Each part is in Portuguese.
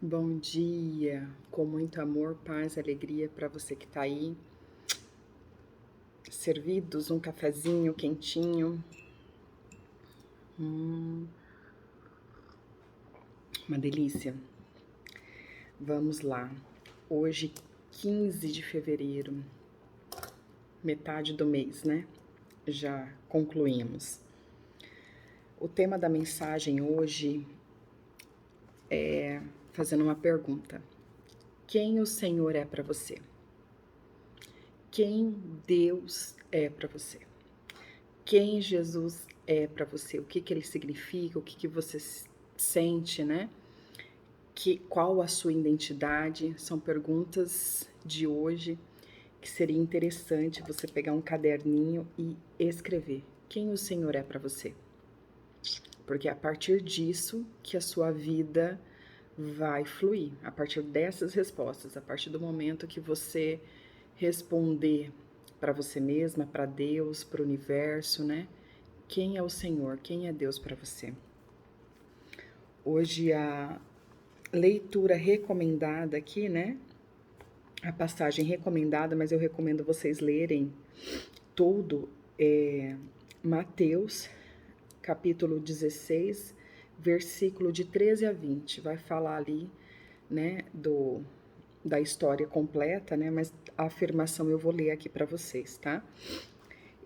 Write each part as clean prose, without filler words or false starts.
Bom dia, com muito amor, paz, alegria para você que está aí, servidos, um cafezinho quentinho, uma delícia. Vamos lá, hoje 15 de fevereiro, metade do mês, né? Já concluímos. O tema da mensagem hoje é fazendo uma pergunta: quem o Senhor é para você? Quem Deus é para você? Quem Jesus é para você? O que ele significa? O que você sente, né? Qual a sua identidade? São perguntas de hoje que seria interessante você pegar um caderninho e escrever. Quem o Senhor é para você? Porque é a partir disso que a sua vida vai fluir, a partir dessas respostas, a partir do momento que você responder para você mesma, para Deus, para o universo, né? Quem é o Senhor? Quem é Deus para você? Hoje a leitura recomendada aqui, né? A passagem recomendada, mas eu recomendo vocês lerem tudo, Mateus, capítulo 16, versículo de 13 a 20. Vai falar ali, né, da história completa, né? Mas a afirmação eu vou ler aqui para vocês, tá?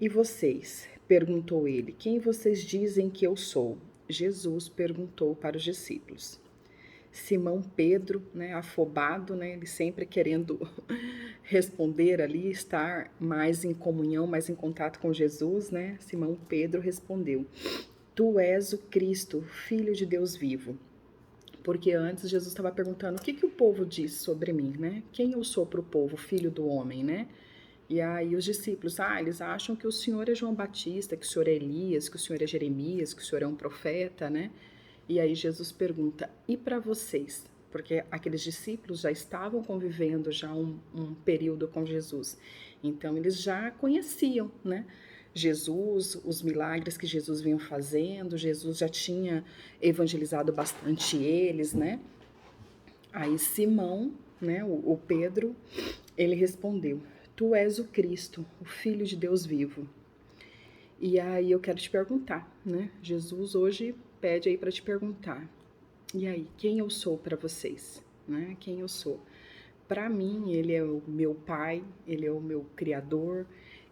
E vocês? Perguntou ele. Quem vocês dizem que eu sou? Jesus perguntou para os discípulos. Simão Pedro, né, afobado, né, ele sempre querendo responder ali, estar mais em comunhão, mais em contato com Jesus, né? Simão Pedro respondeu: Tu és o Cristo, Filho de Deus vivo. Porque antes Jesus estava perguntando o que o povo diz sobre mim, né? Quem eu sou para o povo, filho do homem, né? E aí os discípulos, eles acham que o Senhor é João Batista, que o Senhor é Elias, que o Senhor é Jeremias, que o Senhor é um profeta, né? E aí Jesus pergunta, e para vocês? Porque aqueles discípulos já estavam convivendo já um período com Jesus. Então eles já conheciam, né? Jesus, os milagres que Jesus vinha fazendo, Jesus já tinha evangelizado bastante eles, né? Aí Simão, né, o Pedro, ele respondeu: Tu és o Cristo, o Filho de Deus vivo. E aí eu quero te perguntar, né? Jesus hoje pede aí para te perguntar. E aí, quem eu sou para vocês, né? Quem eu sou? Para mim, ele é o meu pai, ele é o meu criador,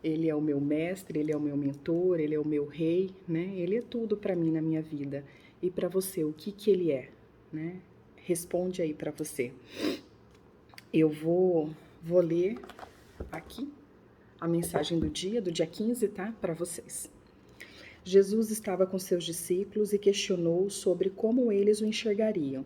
ele é o meu mestre, ele é o meu mentor, ele é o meu rei, né? Ele é tudo para mim na minha vida. E para você, o que ele é, né? Responde aí para você. Eu vou ler aqui a mensagem do dia 15, tá? Para vocês. Jesus estava com seus discípulos e questionou sobre como eles o enxergariam.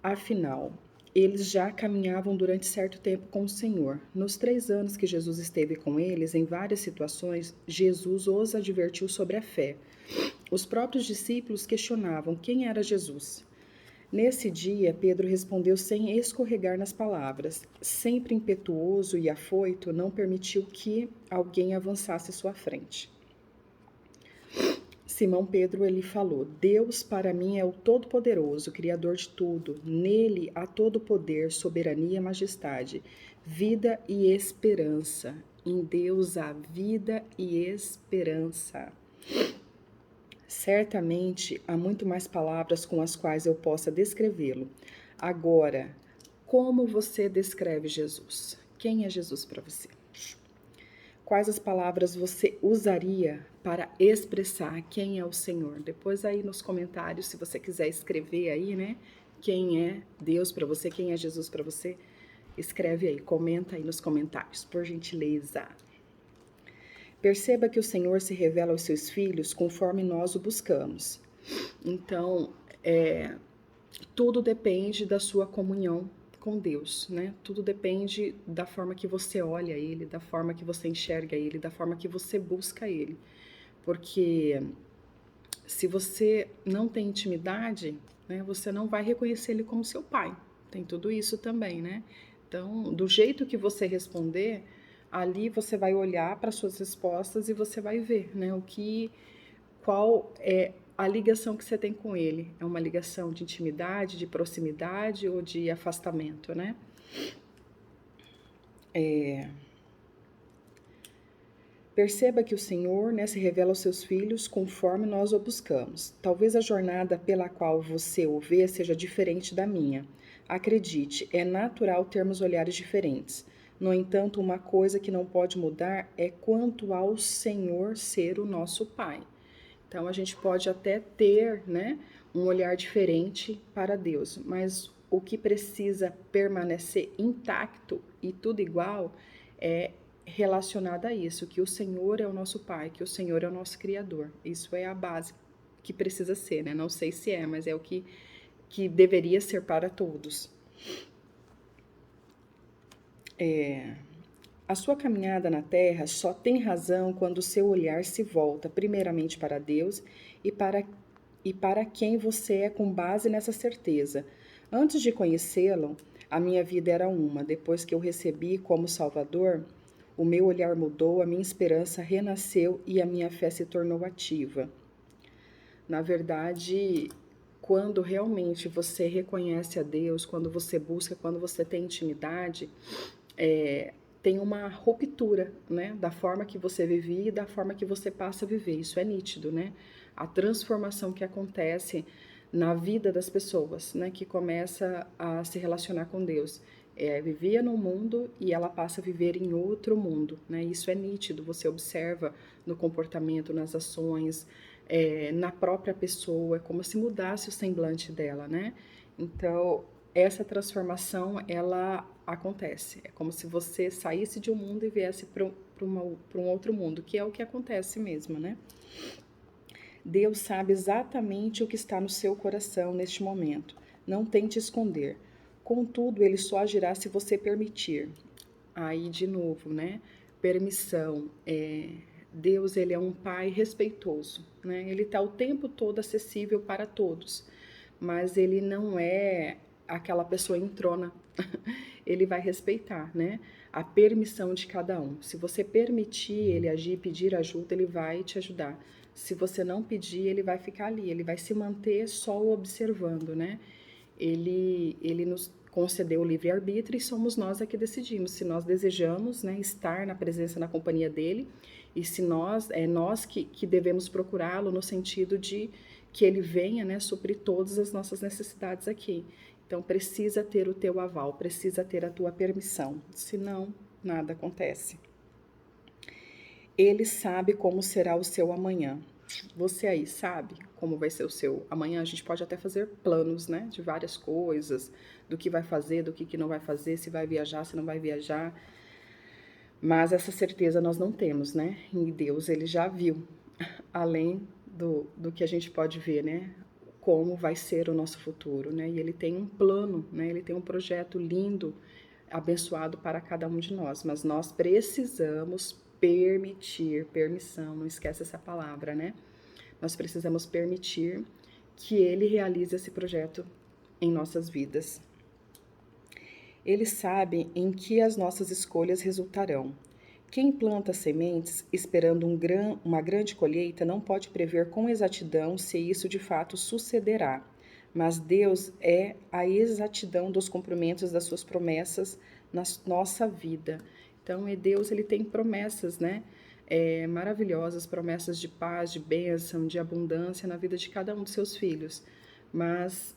Afinal, eles já caminhavam durante certo tempo com o Senhor. Nos 3 anos que Jesus esteve com eles, em várias situações, Jesus os advertiu sobre a fé. Os próprios discípulos questionavam quem era Jesus. Nesse dia, Pedro respondeu sem escorregar nas palavras. Sempre impetuoso e afoito, não permitiu que alguém avançasse à sua frente. Simão Pedro, ele falou: Deus para mim é o Todo-Poderoso, Criador de tudo. Nele há todo poder, soberania e majestade, vida e esperança. Em Deus há vida e esperança. Certamente há muito mais palavras com as quais eu possa descrevê-lo. Agora, como você descreve Jesus? Quem é Jesus para você? Quais as palavras você usaria para expressar quem é o Senhor? Depois aí nos comentários, se você quiser escrever aí, né? Quem é Deus para você, quem é Jesus para você? Escreve aí, comenta aí nos comentários, por gentileza. Perceba que o Senhor se revela aos seus filhos conforme nós o buscamos. Então, tudo depende da sua comunhão com Deus, né? Tudo depende da forma que você olha Ele, da forma que você enxerga Ele, da forma que você busca Ele. Porque se você não tem intimidade, né, você não vai reconhecer Ele como seu pai. Tem tudo isso também, né? Então, do jeito que você responder, ali você vai olhar para suas respostas e você vai ver, né, qual é a ligação que você tem com ele é uma ligação de intimidade, de proximidade ou de afastamento, né? Perceba que o Senhor, né, se revela aos seus filhos conforme nós o buscamos. Talvez a jornada pela qual você o vê seja diferente da minha. Acredite, é natural termos olhares diferentes. No entanto, uma coisa que não pode mudar é quanto ao Senhor ser o nosso Pai. Então, a gente pode até ter, né, um olhar diferente para Deus, mas o que precisa permanecer intacto e tudo igual é relacionado a isso, que o Senhor é o nosso Pai, que o Senhor é o nosso Criador. Isso é a base que precisa ser, né? Não sei se é, mas é o que deveria ser para todos. A sua caminhada na Terra só tem razão quando o seu olhar se volta primeiramente para Deus e para quem você é com base nessa certeza. Antes de conhecê-lo, a minha vida era uma. Depois que eu recebi como Salvador, o meu olhar mudou, a minha esperança renasceu e a minha fé se tornou ativa. Na verdade, quando realmente você reconhece a Deus, quando você busca, quando você tem intimidade, tem uma ruptura, né, da forma que você vivia e da forma que você passa a viver. Isso é nítido, né? A transformação que acontece na vida das pessoas, né, que começa a se relacionar com Deus. Vivia num mundo e ela passa a viver em outro mundo, né? Isso é nítido, você observa no comportamento, nas ações, na própria pessoa, é como se mudasse o semblante dela, né? Então, essa transformação, ela acontece. É como se você saísse de um mundo e viesse para um outro mundo, que é o que acontece mesmo, né? Deus sabe exatamente o que está no seu coração neste momento. Não tente esconder. Contudo, ele só agirá se você permitir. Aí, de novo, né? Permissão. Deus, ele é um pai respeitoso, né? Ele está o tempo todo acessível para todos, mas ele não é aquela pessoa entrona. Ele vai respeitar, né? A permissão de cada um. Se você permitir ele agir, pedir ajuda, ele vai te ajudar. Se você não pedir, ele vai ficar ali, ele vai se manter só observando, né? Ele nos concedeu o livre-arbítrio e somos nós que decidimos se nós desejamos, né, estar na presença, na companhia dele, e se nós que devemos procurá-lo no sentido de que ele venha, né, suprir todas as nossas necessidades aqui. Então, precisa ter o teu aval, precisa ter a tua permissão, senão nada acontece. Ele sabe como será o seu amanhã. Você aí sabe como vai ser o seu amanhã? A gente pode até fazer planos, né, de várias coisas, do que vai fazer, do que não vai fazer, se vai viajar, se não vai viajar. Mas essa certeza nós não temos, né? E Deus, ele já viu, além do que a gente pode ver, né? Como vai ser o nosso futuro, né? E ele tem um plano, né? Ele tem um projeto lindo, abençoado para cada um de nós. Mas nós precisamos permissão, não esquece essa palavra, né? Nós precisamos permitir que ele realize esse projeto em nossas vidas. Ele sabe em que as nossas escolhas resultarão. Quem planta sementes esperando uma grande colheita não pode prever com exatidão se isso de fato sucederá. Mas Deus é a exatidão dos cumprimentos das suas promessas na nossa vida. Então, Deus, ele tem promessas, né? Maravilhosas, promessas de paz, de bênção, de abundância na vida de cada um de seus filhos. Mas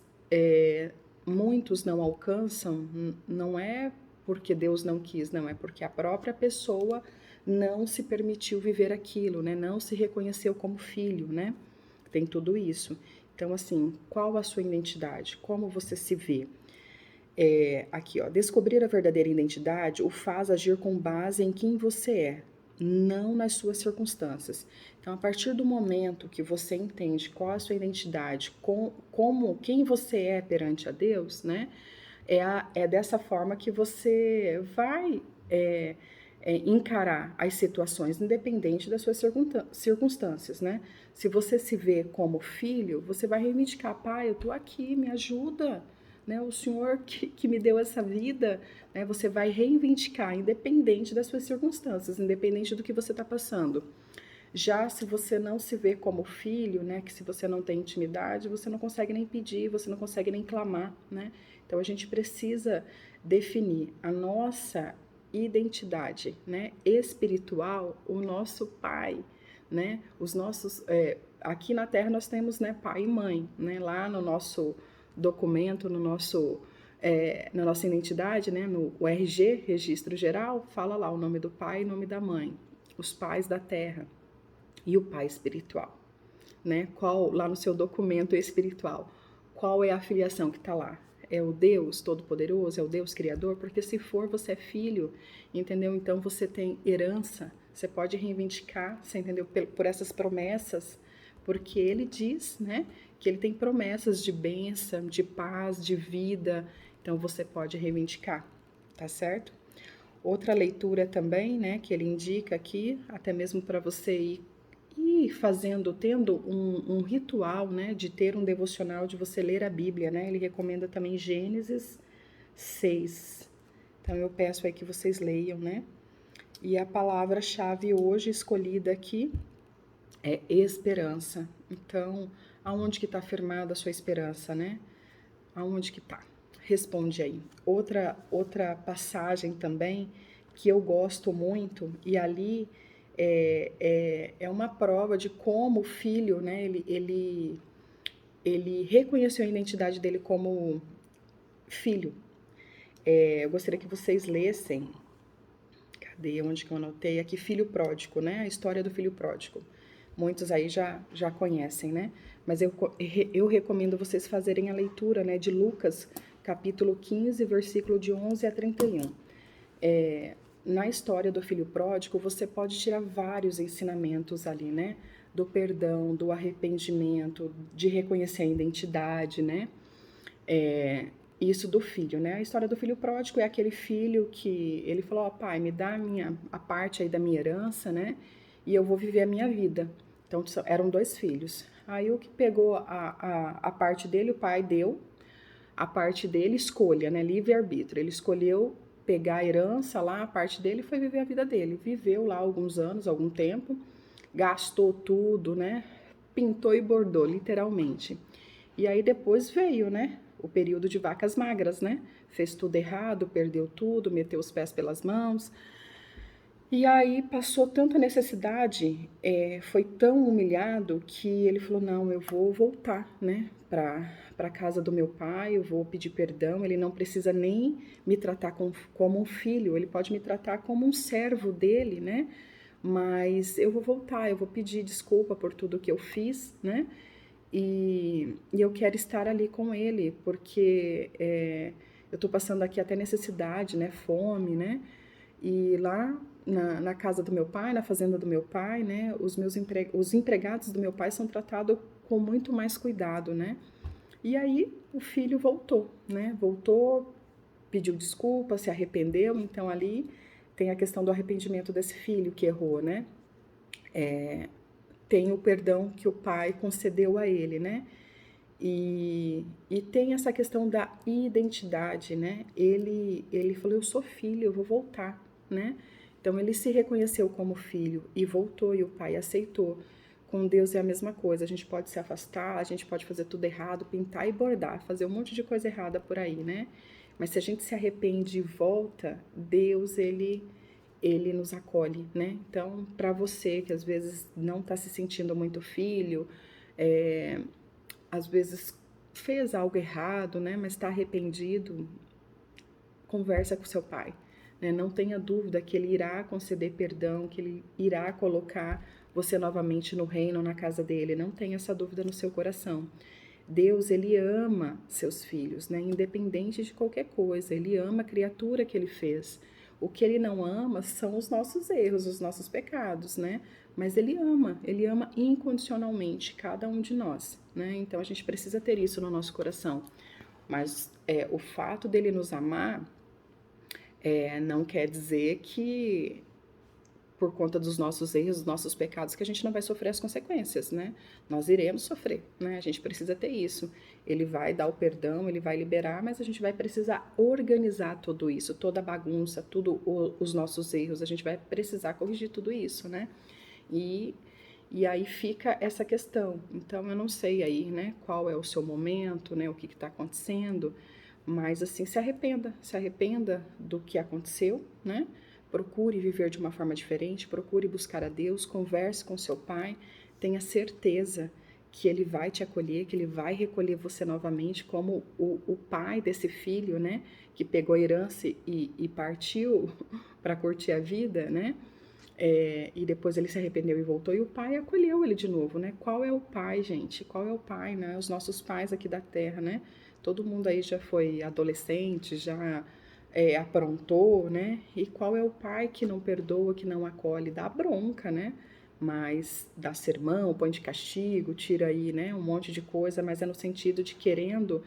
muitos não alcançam, não é porque Deus não quis, não, é porque a própria pessoa não se permitiu viver aquilo, né? Não se reconheceu como filho, né? Tem tudo isso. Então, assim, qual a sua identidade? Como você se vê? Aqui, ó, descobrir a verdadeira identidade o faz agir com base em quem você é, não nas suas circunstâncias. Então, a partir do momento que você entende qual a sua identidade, quem você é perante a Deus, né? É dessa forma que você vai encarar as situações, independente das suas circunstâncias, né? Se você se vê como filho, você vai reivindicar, pai, eu tô aqui, me ajuda, né? O Senhor que me deu essa vida, né? Você vai reivindicar, independente das suas circunstâncias, independente do que você está passando. Já se você não se vê como filho, né, que se você não tem intimidade, você não consegue nem pedir, você não consegue nem clamar, né? Então a gente precisa definir a nossa identidade, né, espiritual, o nosso pai, né, os nossos, aqui na Terra nós temos, né, pai e mãe, né, lá no nosso documento, no nosso na nossa identidade, né, no RG, Registro Geral, fala lá o nome do pai e o nome da mãe, os pais da Terra e o pai espiritual, né? Qual lá no seu documento espiritual, qual é a filiação que está lá? É o Deus Todo-Poderoso? É o Deus Criador? Porque se for, você é filho, entendeu? Então você tem herança, você pode reivindicar, você entendeu? Por essas promessas, porque ele diz, né, que ele tem promessas de bênção, de paz, de vida, então você pode reivindicar, tá certo? Outra leitura também, né, que ele indica aqui, até mesmo para você ir fazendo, tendo um ritual, né, de ter um devocional, de você ler a Bíblia, né, ele recomenda também Gênesis 6. Então eu peço aí que vocês leiam, né, e a palavra-chave hoje escolhida aqui é esperança. Então, aonde que está firmada a sua esperança, né? Aonde que está? Responde aí. Outra passagem também que eu gosto muito, e ali é uma prova de como o filho, né, ele reconheceu a identidade dele como filho. Eu gostaria que vocês lessem, cadê, onde que eu anotei? Aqui, Filho Pródigo, né, a história do filho pródigo. Muitos aí já conhecem, né? Mas eu recomendo vocês fazerem a leitura, né, de Lucas, capítulo 15, versículo de 11 a 31. Na história do filho pródigo, você pode tirar vários ensinamentos ali, né? Do perdão, do arrependimento, de reconhecer a identidade, né? Isso do filho, né? A história do filho pródigo é aquele filho que ele falou: ó, pai, me dá a parte aí da minha herança, né? E eu vou viver a minha vida. Então, eram dois filhos. Aí o que pegou a parte dele, o pai deu a parte dele, escolha, né? Livre-arbítrio. Ele escolheu pegar a herança lá, a parte dele, e foi viver a vida dele. Viveu lá alguns anos, algum tempo, gastou tudo, né? Pintou e bordou, literalmente. E aí depois veio, né? O período de vacas magras, né? Fez tudo errado, perdeu tudo, meteu os pés pelas mãos. E aí passou tanta necessidade, foi tão humilhado que ele falou: não, eu vou voltar, né, para a casa do meu pai, eu vou pedir perdão. Ele não precisa nem me tratar como um filho, ele pode me tratar como um servo dele, né? Mas eu vou voltar, eu vou pedir desculpa por tudo que eu fiz, né? E eu quero estar ali com ele, porque eu estou passando aqui até necessidade, né, fome, né? E lá na casa do meu pai, na fazenda do meu pai, né, os empregados do meu pai são tratados com muito mais cuidado, né? E aí o filho voltou, né? Voltou, pediu desculpa, se arrependeu. Então ali tem a questão do arrependimento desse filho que errou, né? Tem o perdão que o pai concedeu a ele, né? E tem essa questão da identidade, né? Ele falou: eu sou filho, eu vou voltar, né? Então ele se reconheceu como filho e voltou, e o pai aceitou. Com Deus é a mesma coisa, a gente pode se afastar, a gente pode fazer tudo errado, pintar e bordar, fazer um monte de coisa errada por aí, né? Mas se a gente se arrepende e volta, Deus, ele nos acolhe, né? Então, para você que às vezes não está se sentindo muito filho, às vezes fez algo errado, né, mas está arrependido, conversa com seu pai, né? Não tenha dúvida que ele irá conceder perdão, que ele irá colocar você novamente no reino, na casa dele. Não tenha essa dúvida no seu coração. Deus, ele ama seus filhos, né? Independente de qualquer coisa, ele ama a criatura que ele fez. O que ele não ama são os nossos erros, os nossos pecados, né? Mas ele ama incondicionalmente cada um de nós, né? Então a gente precisa ter isso no nosso coração. Mas o fato dele nos amar não quer dizer que por conta dos nossos erros, dos nossos pecados, que a gente não vai sofrer as consequências, né? Nós iremos sofrer, né? A gente precisa ter isso. Ele vai dar o perdão, ele vai liberar, mas a gente vai precisar organizar tudo isso, toda a bagunça, tudo os nossos erros, a gente vai precisar corrigir tudo isso, né? E E aí fica essa questão. Então, eu não sei aí, né, qual é o seu momento, né, o que está acontecendo, mas assim, se arrependa do que aconteceu, né? Procure viver de uma forma diferente, procure buscar a Deus, converse com seu pai, tenha certeza que ele vai te acolher, que ele vai recolher você novamente como o pai desse filho, né, que pegou a herança e partiu para curtir a vida, né? E depois ele se arrependeu e voltou, e o pai acolheu ele de novo, né? Qual é o pai, gente? Qual é o pai, né? Os nossos pais aqui da terra, né? Todo mundo aí já foi adolescente, já aprontou, né? E qual é o pai que não perdoa, que não acolhe? Dá bronca, né? Mas dá sermão, põe de castigo, tira aí, né? Um monte de coisa, mas é no sentido de querendo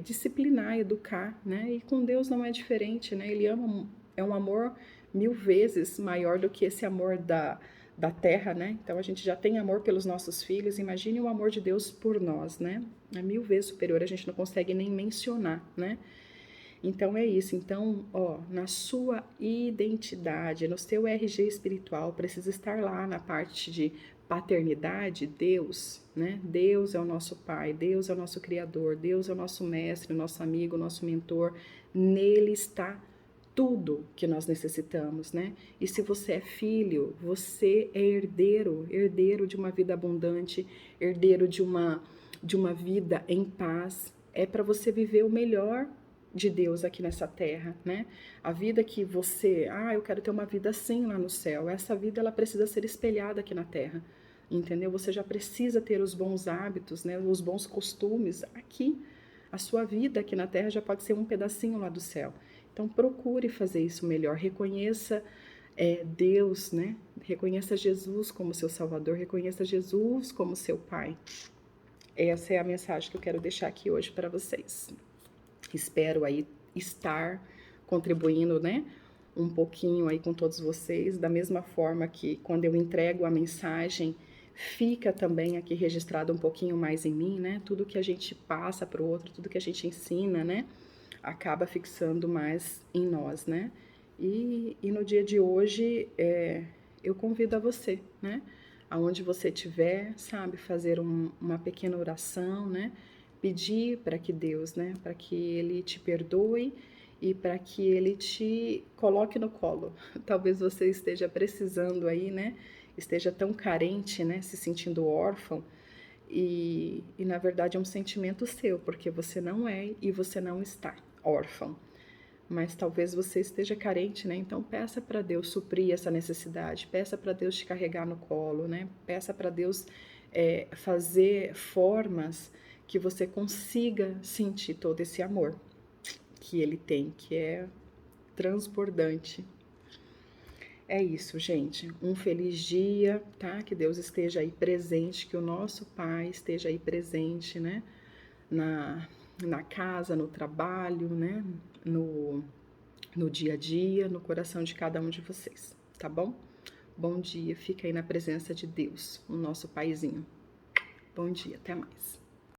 disciplinar, educar, né? E com Deus não é diferente, né? Ele ama, é um amor 1000 vezes maior do que esse amor da terra, né? Então a gente já tem amor pelos nossos filhos, imagine o amor de Deus por nós, né? É 1000 vezes superior, a gente não consegue nem mencionar, né? Então é isso. Então, ó, na sua identidade, no seu RG espiritual, precisa estar lá na parte de paternidade, Deus, né? Deus é o nosso Pai, Deus é o nosso Criador, Deus é o nosso mestre, o nosso amigo, o nosso mentor. Nele está tudo que nós necessitamos, né? E se você é filho, você é herdeiro, herdeiro de uma vida abundante, herdeiro de uma vida em paz. É para você viver o melhor de Deus aqui nessa terra, né? A vida que você, eu quero ter uma vida assim lá no céu. Essa vida ela precisa ser espelhada aqui na terra. Entendeu? Você já precisa ter os bons hábitos, né? Os bons costumes aqui. A sua vida aqui na terra já pode ser um pedacinho lá do céu. Então procure fazer isso melhor. Reconheça Deus, né? Reconheça Jesus como seu Salvador. Reconheça Jesus como seu Pai. Essa é a mensagem que eu quero deixar aqui hoje para vocês. Espero aí estar contribuindo, né, um pouquinho aí com todos vocês, da mesma forma que quando eu entrego a mensagem, fica também aqui registrado um pouquinho mais em mim, né, tudo que a gente passa para o outro, tudo que a gente ensina, né, acaba fixando mais em nós, né, e no dia de hoje, eu convido a você, né, aonde você estiver, sabe, fazer uma pequena oração, né, pedir para que Deus, né, para que Ele te perdoe e para que Ele te coloque no colo. Talvez você esteja precisando aí, né, esteja tão carente, né, se sentindo órfão e na verdade é um sentimento seu, porque você não é e você não está órfão. Mas talvez você esteja carente, né? Então peça para Deus suprir essa necessidade, peça para Deus te carregar no colo, né? Peça para Deus fazer formas que você consiga sentir todo esse amor que Ele tem, que é transbordante. É isso, gente. Um feliz dia, tá? Que Deus esteja aí presente, que o nosso Pai esteja aí presente, né? Na casa, no trabalho, né? No dia a dia, no coração de cada um de vocês, tá bom? Bom dia, fica aí na presença de Deus, o nosso Paizinho. Bom dia, até mais.